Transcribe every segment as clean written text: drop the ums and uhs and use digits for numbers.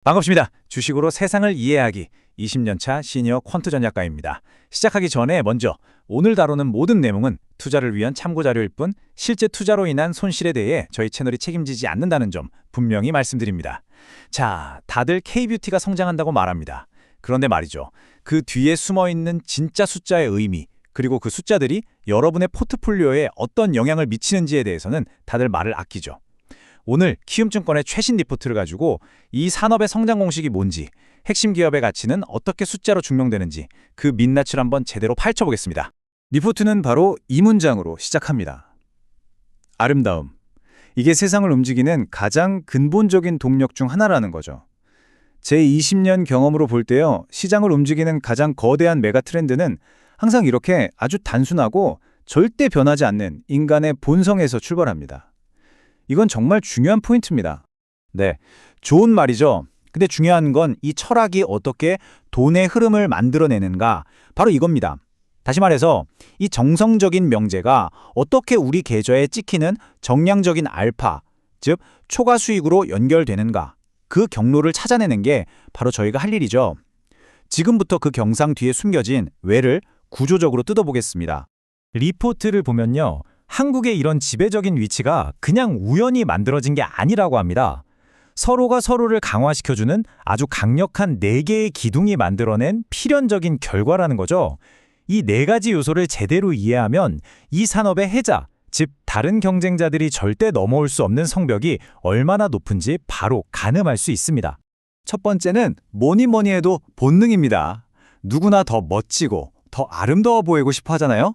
반갑습니다. 주식으로 세상을 이해하기 20년차 시니어 퀀트 전략가입니다. 시작하기 전에 먼저 오늘 다루는 모든 내용은 투자를 위한 참고 자료일 뿐 실제 투자로 인한 손실에 대해 저희 채널이 책임지지 않는다는 점 분명히 말씀드립니다. 자, 다들 K뷰티가 성장한다고 말합니다. 그런데 말이죠. 그 뒤에 숨어있는 진짜 숫자의 의미, 그리고 그 숫자들이 여러분의 포트폴리오에 어떤 영향을 미치는지에 대해서는 다들 말을 아끼죠. 오늘 키움증권의 최신 리포트를 가지고 이 산업의 성장 공식이 뭔지, 핵심 기업의 가치는 어떻게 숫자로 증명되는지 그 민낯을 한번 제대로 파헤쳐보겠습니다. 리포트는 바로 이 문장으로 시작합니다. 아름다움. 이게 세상을 움직이는 가장 근본적인 동력 중 하나라는 거죠. 제 20년 경험으로 볼 때요, 시장을 움직이는 가장 거대한 메가 트렌드는 항상 이렇게 아주 단순하고 절대 변하지 않는 인간의 본성에서 출발합니다. 이건 정말 중요한 포인트입니다. 네, 좋은 말이죠. 근데 중요한 건 이 철학이 어떻게 돈의 흐름을 만들어내는가, 바로 이겁니다. 다시 말해서 이 정성적인 명제가 어떻게 우리 계좌에 찍히는 정량적인 알파, 즉 초과 수익으로 연결되는가, 그 경로를 찾아내는 게 바로 저희가 할 일이죠. 지금부터 그 경상 뒤에 숨겨진 왜를 구조적으로 뜯어보겠습니다. 리포트를 보면요, 한국의 이런 지배적인 위치가 그냥 우연히 만들어진 게 아니라고 합니다. 서로가 서로를 강화시켜주는 아주 강력한 4개의 기둥이 만들어낸 필연적인 결과라는 거죠. 이 4가지 요소를 제대로 이해하면 이 산업의 해자, 즉 다른 경쟁자들이 절대 넘어올 수 없는 성벽이 얼마나 높은지 바로 가늠할 수 있습니다. 첫 번째는 뭐니 해도 본능입니다. 누구나 더 멋지고 더 아름다워 보이고 싶어 하잖아요.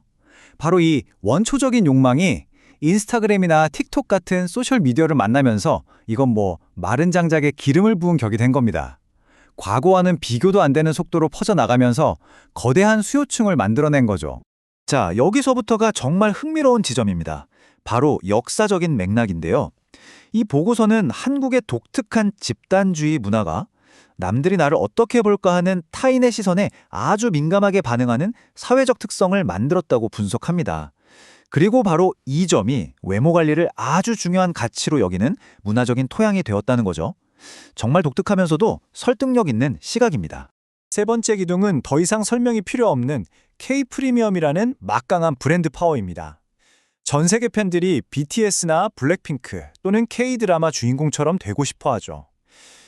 바로 이 원초적인 욕망이 인스타그램이나 틱톡 같은 소셜미디어를 만나면서 이건 마른 장작에 기름을 부은 격이 된 겁니다. 과거와는 비교도 안 되는 속도로 퍼져나가면서 거대한 수요층을 만들어낸 거죠. 자, 여기서부터가 정말 흥미로운 지점입니다. 바로 역사적인 맥락인데요. 이 보고서는 한국의 독특한 집단주의 문화가 남들이 나를 어떻게 볼까 하는 타인의 시선에 아주 민감하게 반응하는 사회적 특성을 만들었다고 분석합니다. 그리고 바로 이 점이 외모 관리를 아주 중요한 가치로 여기는 문화적인 토양이 되었다는 거죠. 정말 독특하면서도 설득력 있는 시각입니다. 세 번째 기둥은 더 이상 설명이 필요 없는 K-프리미엄이라는 막강한 브랜드 파워입니다. 전 세계 팬들이 BTS나 블랙핑크 또는 K-드라마 주인공처럼 되고 싶어 하죠.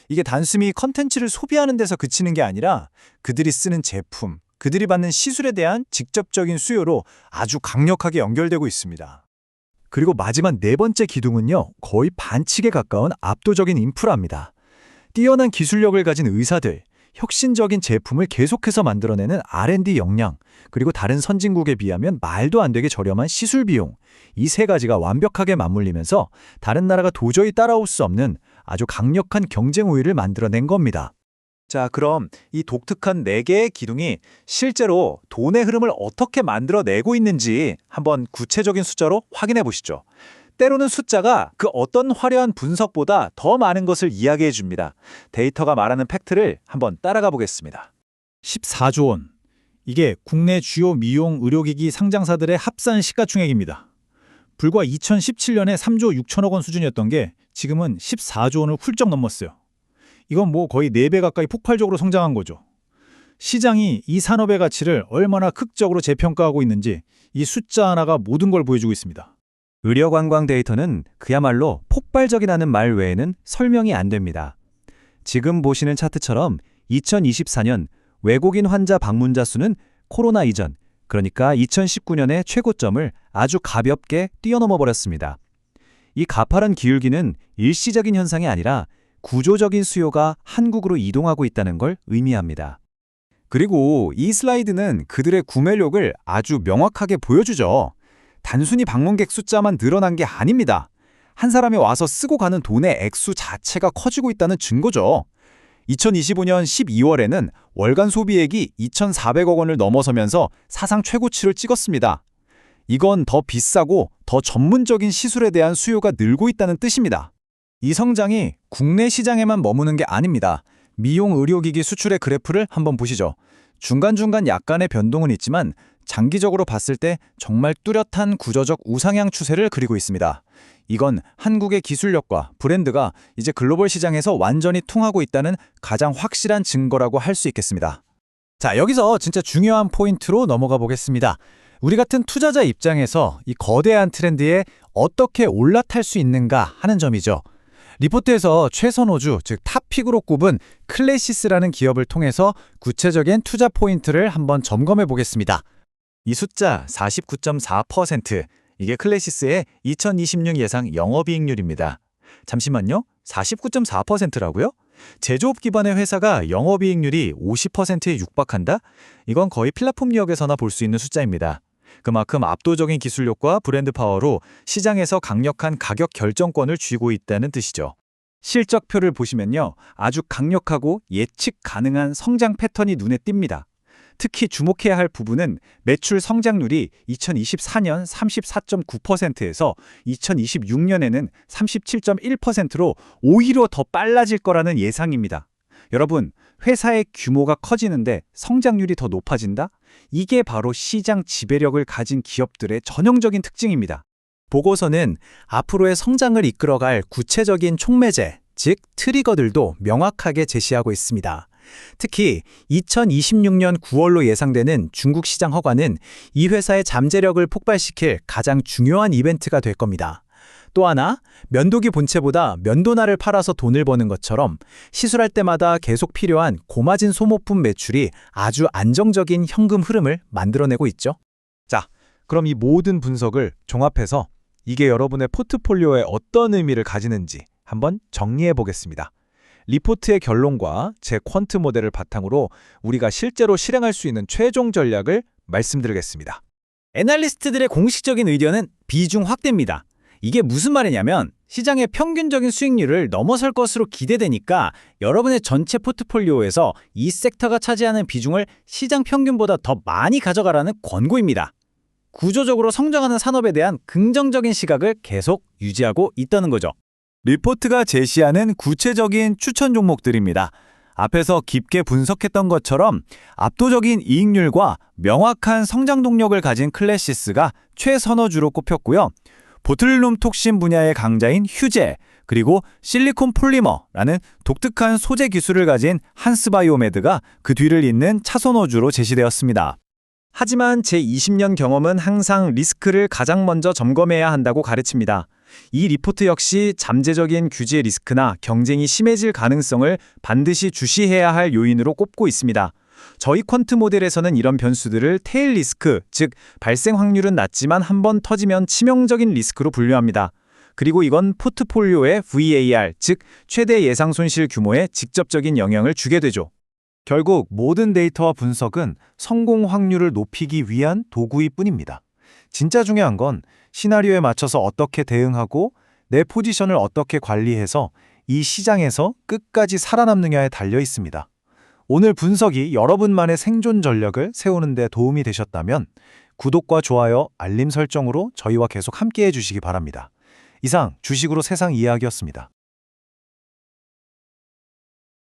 이게 단순히 컨텐츠를 소비하는 데서 그치는 게 아니라 그들이 쓰는 제품, 그들이 받는 시술에 대한 직접적인 수요로 아주 강력하게 연결되고 있습니다. 그리고 마지막 4번째 기둥은요, 거의 반칙에 가까운 압도적인 인프라입니다. 뛰어난 기술력을 가진 의사들, 혁신적인 제품을 계속해서 만들어내는 R&D 역량, 그리고 다른 선진국에 비하면 말도 안 되게 저렴한 시술 비용, 이 3가지가 완벽하게 맞물리면서 다른 나라가 도저히 따라올 수 없는 아주 강력한 경쟁 우위를 만들어낸 겁니다. 자, 그럼 이 독특한 4개의 기둥이 실제로 돈의 흐름을 어떻게 만들어내고 있는지 한번 구체적인 숫자로 확인해 보시죠. 때로는 숫자가 그 어떤 화려한 분석보다 더 많은 것을 이야기해 줍니다. 데이터가 말하는 팩트를 한번 따라가 보겠습니다. 14조 원. 이게 국내 주요 미용 의료기기 상장사들의 합산 시가총액입니다. 불과 2017년에 3조 6천억 원 수준이었던 게 지금은 14조 원을 훌쩍 넘었어요. 이건 거의 4배 가까이 폭발적으로 성장한 거죠. 시장이 이 산업의 가치를 얼마나 극적으로 재평가하고 있는지 이 숫자 하나가 모든 걸 보여주고 있습니다. 의료관광 데이터는 그야말로 폭발적이라는 말 외에는 설명이 안 됩니다. 지금 보시는 차트처럼 2024년 외국인 환자 방문자 수는 코로나 이전, 그러니까 2019년의 최고점을 아주 가볍게 뛰어넘어 버렸습니다. 이 가파른 기울기는 일시적인 현상이 아니라 구조적인 수요가 한국으로 이동하고 있다는 걸 의미합니다. 그리고 이 슬라이드는 그들의 구매력을 아주 명확하게 보여주죠. 단순히 방문객 숫자만 늘어난 게 아닙니다. 한 사람이 와서 쓰고 가는 돈의 액수 자체가 커지고 있다는 증거죠. 2025년 12월에는 월간 소비액이 2,400억 원을 넘어서면서 사상 최고치를 찍었습니다. 이건 더 비싸고 더 전문적인 시술에 대한 수요가 늘고 있다는 뜻입니다. 이 성장이 국내 시장에만 머무는 게 아닙니다. 미용 의료기기 수출의 그래프를 한번 보시죠. 중간중간 약간의 변동은 있지만 장기적으로 봤을 때 정말 뚜렷한 구조적 우상향 추세를 그리고 있습니다. 이건 한국의 기술력과 브랜드가 이제 글로벌 시장에서 완전히 통하고 있다는 가장 확실한 증거라고 할 수 있겠습니다. 자, 여기서 진짜 중요한 포인트로 넘어가 보겠습니다. 우리 같은 투자자 입장에서 이 거대한 트렌드에 어떻게 올라탈 수 있는가 하는 점이죠. 리포트에서 최선호주, 즉 탑픽으로 꼽은 클래시스라는 기업을 통해서 구체적인 투자 포인트를 한번 점검해 보겠습니다. 이 숫자 49.4%, 이게 클래시스의 2026 예상 영업이익률입니다. 잠시만요, 49.4%라고요? 제조업 기반의 회사가 영업이익률이 50%에 육박한다? 이건 거의 플랫폼력에서나 볼 수 있는 숫자입니다. 그만큼 압도적인 기술력과 브랜드 파워로 시장에서 강력한 가격 결정권을 쥐고 있다는 뜻이죠. 실적표를 보시면요, 아주 강력하고 예측 가능한 성장 패턴이 눈에 띕니다. 특히 주목해야 할 부분은 매출 성장률이 2024년 34.9%에서 2026년에는 37.1%로 오히려 더 빨라질 거라는 예상입니다. 여러분, 회사의 규모가 커지는데 성장률이 더 높아진다? 이게 바로 시장 지배력을 가진 기업들의 전형적인 특징입니다. 보고서는 앞으로의 성장을 이끌어갈 구체적인 촉매제, 즉 트리거들도 명확하게 제시하고 있습니다. 특히 2026년 9월로 예상되는 중국 시장 허가는 이 회사의 잠재력을 폭발시킬 가장 중요한 이벤트가 될 겁니다. 또 하나, 면도기 본체보다 면도날을 팔아서 돈을 버는 것처럼 시술할 때마다 계속 필요한 고마진 소모품 매출이 아주 안정적인 현금 흐름을 만들어내고 있죠. 자, 그럼 이 모든 분석을 종합해서 이게 여러분의 포트폴리오에 어떤 의미를 가지는지 한번 정리해 보겠습니다. 리포트의 결론과 제 퀀트 모델을 바탕으로 우리가 실제로 실행할 수 있는 최종 전략을 말씀드리겠습니다. 애널리스트들의 공식적인 의견은 비중 확대입니다. 이게 무슨 말이냐면 시장의 평균적인 수익률을 넘어설 것으로 기대되니까 여러분의 전체 포트폴리오에서 이 섹터가 차지하는 비중을 시장 평균보다 더 많이 가져가라는 권고입니다. 구조적으로 성장하는 산업에 대한 긍정적인 시각을 계속 유지하고 있다는 거죠. 리포트가 제시하는 구체적인 추천 종목들입니다. 앞에서 깊게 분석했던 것처럼 압도적인 이익률과 명확한 성장 동력을 가진 클래시스가 최선호주로 꼽혔고요. 보툴륨 톡신 분야의 강자인 휴제, 그리고 실리콘 폴리머라는 독특한 소재 기술을 가진 한스바이오메드가 그 뒤를 잇는 차선호주로 제시되었습니다. 하지만 제 20년 경험은 항상 리스크를 가장 먼저 점검해야 한다고 가르칩니다. 이 리포트 역시 잠재적인 규제 리스크나 경쟁이 심해질 가능성을 반드시 주시해야 할 요인으로 꼽고 있습니다. 저희 퀀트 모델에서는 이런 변수들을 테일 리스크, 즉 발생 확률은 낮지만 한번 터지면 치명적인 리스크로 분류합니다. 그리고 이건 포트폴리오의 VAR, 즉 최대 예상 손실 규모에 직접적인 영향을 주게 되죠. 결국 모든 데이터와 분석은 성공 확률을 높이기 위한 도구일 뿐입니다. 진짜 중요한 건 시나리오에 맞춰서 어떻게 대응하고 내 포지션을 어떻게 관리해서 이 시장에서 끝까지 살아남느냐에 달려 있습니다. 오늘 분석이 여러분만의 생존 전략을 세우는 데 도움이 되셨다면 구독과 좋아요, 알림 설정으로 저희와 계속 함께해 주시기 바랍니다. 이상 주식으로 세상 이야기였습니다.